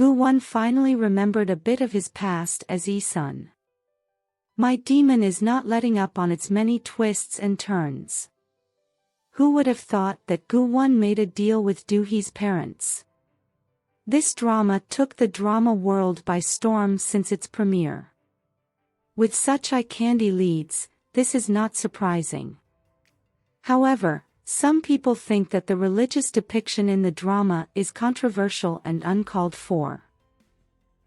Gu-won finally remembered a bit of his past as Yi-sun. My demon is not letting up on its many twists and turns. Who would have thought that Gu-won made a deal with Do-Hee's parents? This drama took the drama world by storm since its premiere. With such eye-candy leads, this is not surprising. However, some people think that the religious depiction in the drama is controversial and uncalled for.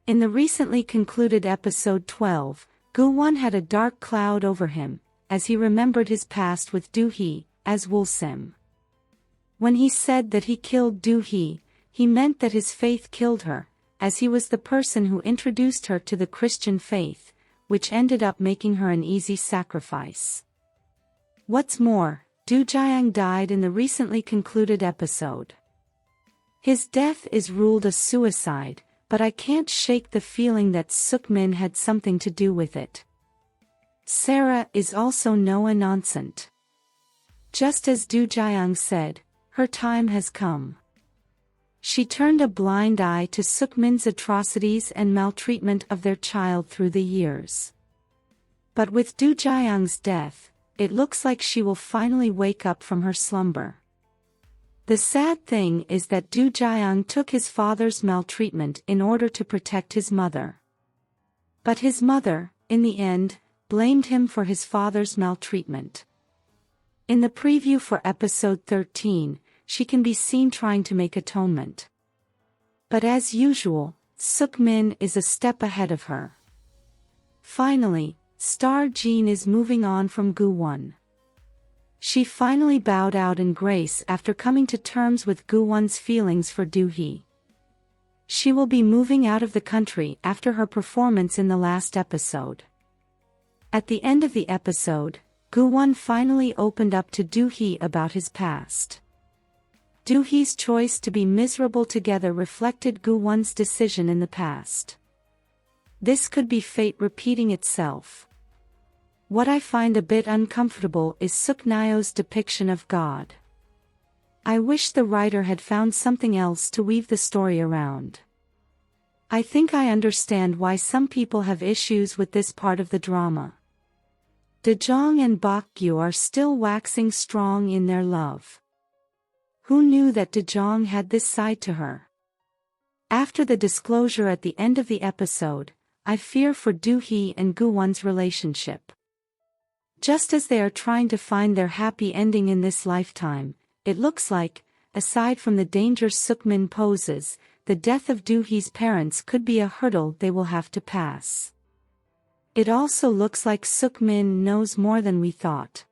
In the recently concluded episode 12, Gu-won had a dark cloud over him, as he remembered his past with Do-Hee, as Wol-Sim. When he said that he killed Do-Hee, he meant that his faith killed her, as he was the person who introduced her to the Christian faith, which ended up making her an easy sacrifice. What's more, Do Jung died in the recently concluded episode. His death is ruled a suicide, but I can't shake the feeling that Sukman had something to do with it. Sarah is also no innocent. Just as Do Jung said, her time has come. She turned a blind eye to Sukman's atrocities and maltreatment of their child through the years. But with Do Jung's death, it looks like she will finally wake up from her slumber. The sad thing is that Do Jung took his father's maltreatment in order to protect his mother. But his mother, in the end, blamed him for his father's maltreatment. In the preview for episode 13, she can be seen trying to make atonement. But as usual, Sukman is a step ahead of her. Finally, Star Jean is moving on from Gu-won. She finally bowed out in grace after coming to terms with Gu-won's feelings for Do-Hee. She will be moving out of the country after her performance in the last episode. At the end of the episode, Gu-won finally opened up to Do-Hee about his past. Do-Hee's choice to be miserable together reflected Gu-won's decision in the past. This could be fate repeating itself. What I find a bit uncomfortable is Suknayo's depiction of God. I wish the writer had found something else to weave the story around. I think I understand why some people have issues with this part of the drama. Dejong and Bakgyu are still waxing strong in their love. Who knew that Dejong had this side to her? After the disclosure at the end of the episode, I fear for Do-Hee and Gu-won's relationship. Just as they are trying to find their happy ending in this lifetime, it looks like, aside from the danger Sukman poses, the death of Do-Hee's parents could be a hurdle they will have to pass. It also looks like Sukman knows more than we thought.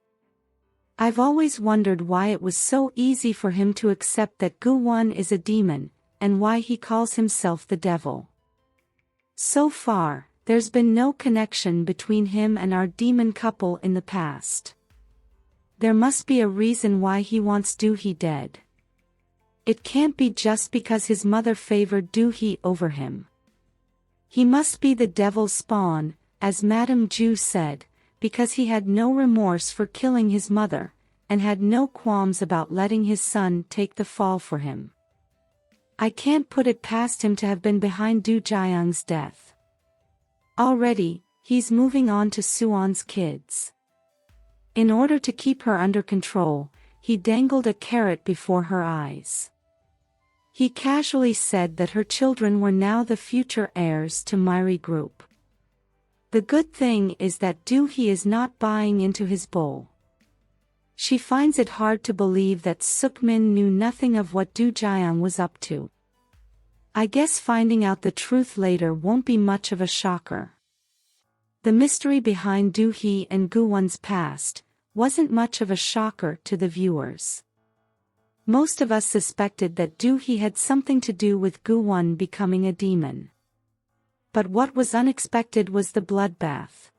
I've always wondered why it was so easy for him to accept that Gu-won is a demon, and why he calls himself the devil. So far, there's been no connection between him and our demon couple in the past. There must be a reason why he wants Do-Hee dead. It can't be just because his mother favored Do-Hee over him. He must be the devil's spawn, as Madame Ju said, because he had no remorse for killing his mother, and had no qualms about letting his son take the fall for him. I can't put it past him to have been behind Do Jung's death. Already, he's moving on to Suwon's kids. In order to keep her under control, he dangled a carrot before her eyes. He casually said that her children were now the future heirs to Myri Group. The good thing is that Do-Hee is not buying into his bull. She finds it hard to believe that Sukman knew nothing of what Do Jung was up to. I guess finding out the truth later won't be much of a shocker. The mystery behind Do-Hee and Gu-won's past wasn't much of a shocker to the viewers. Most of us suspected that Do-Hee had something to do with Gu-won becoming a demon. But what was unexpected was the bloodbath.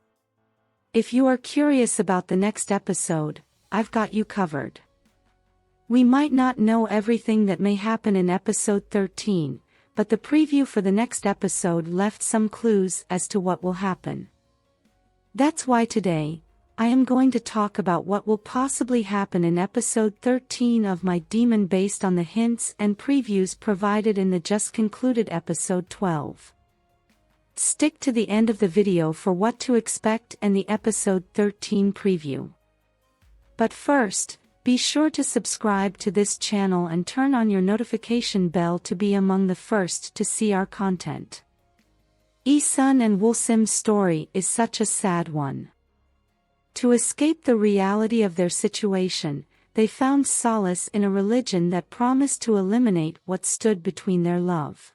If you are curious about the next episode, I've got you covered. We might not know everything that may happen in episode 13, but the preview for the next episode left some clues as to what will happen. That's why today, I am going to talk about what will possibly happen in episode 13 of my demon based on the hints and previews provided in the just concluded episode 12. Stick to the end of the video for what to expect and the episode 13 preview. But first, be sure to subscribe to this channel and turn on your notification bell to be among the first to see our content. Yi-sun and Wol-Sim's story is such a sad one. To escape the reality of their situation, they found solace in a religion that promised to eliminate what stood between their love.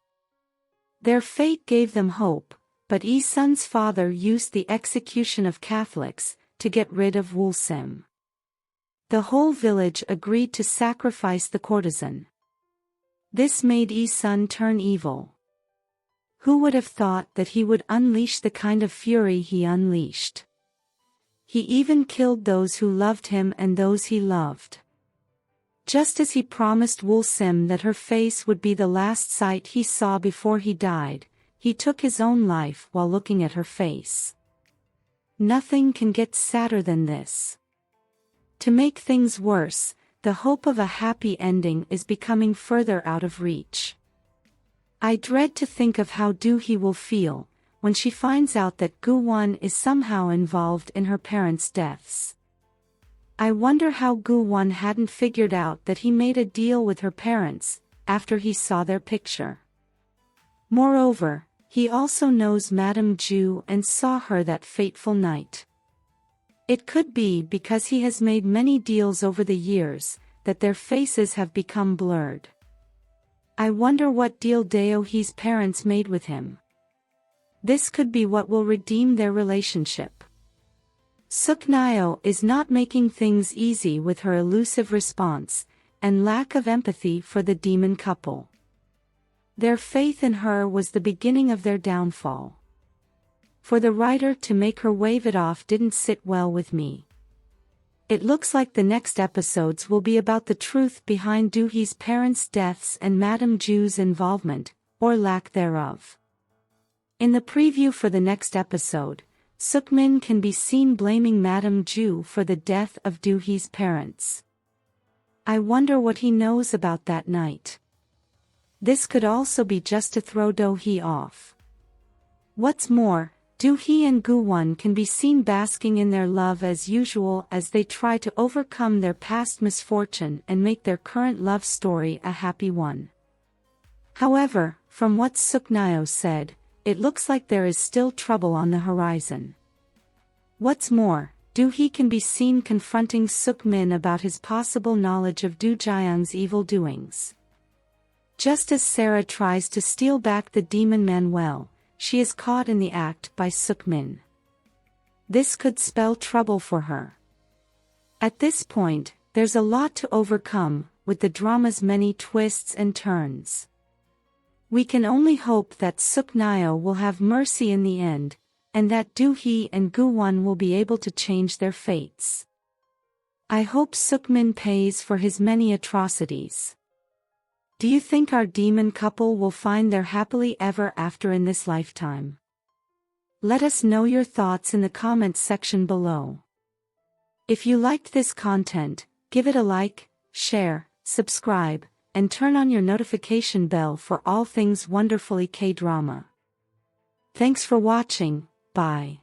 Their fate gave them hope, but Yi-sun's father used the execution of Catholics to get rid of Wol-Sim. The whole village agreed to sacrifice the courtesan. This made Yi-sun turn evil. Who would have thought that he would unleash the kind of fury he unleashed? He even killed those who loved him and those he loved. Just as he promised Wol-Sim that her face would be the last sight he saw before he died, he took his own life while looking at her face. Nothing can get sadder than this. To make things worse, the hope of a happy ending is becoming further out of reach. I dread to think of how Do-Hee will feel when she finds out that Goo-won is somehow involved in her parents' deaths. I wonder how Goo-won hadn't figured out that he made a deal with her parents after he saw their picture. Moreover, he also knows Madame Ju and saw her that fateful night. It could be because he has made many deals over the years that their faces have become blurred. I wonder what deal Do-Hee's parents made with him. This could be what will redeem their relationship. Sukman is not making things easy with her elusive response and lack of empathy for the demon couple. Their faith in her was the beginning of their downfall. For the writer to make her wave it off didn't sit well with me. It looks like the next episodes will be about the truth behind Do-Hee's parents' deaths and Madame Ju's involvement, or lack thereof. In the preview for the next episode, Sukman can be seen blaming Madame Ju for the death of Do-Hee's parents. I wonder what he knows about that night. This could also be just to throw Do-Hee off. What's more, Do-Hee and Goo-won can be seen basking in their love as usual as they try to overcome their past misfortune and make their current love story a happy one. However, from what Sukman said, it looks like there is still trouble on the horizon. What's more, Do-Hee can be seen confronting Sukman about his possible knowledge of Do Jung's evil doings. Just as Sarah tries to steal back the demon Manuel, she is caught in the act by Sukman. This could spell trouble for her. At this point, there's a lot to overcome, with the drama's many twists and turns. We can only hope that Sukman will have mercy in the end, and that Do-Hee and Goo-won will be able to change their fates. I hope Sukman pays for his many atrocities. Do you think our demon couple will find their happily ever after in this lifetime? Let us know your thoughts in the comments section below. If you liked this content, give it a like, share, subscribe, and turn on your notification bell for all things wonderfully K-drama. Thanks for watching, bye.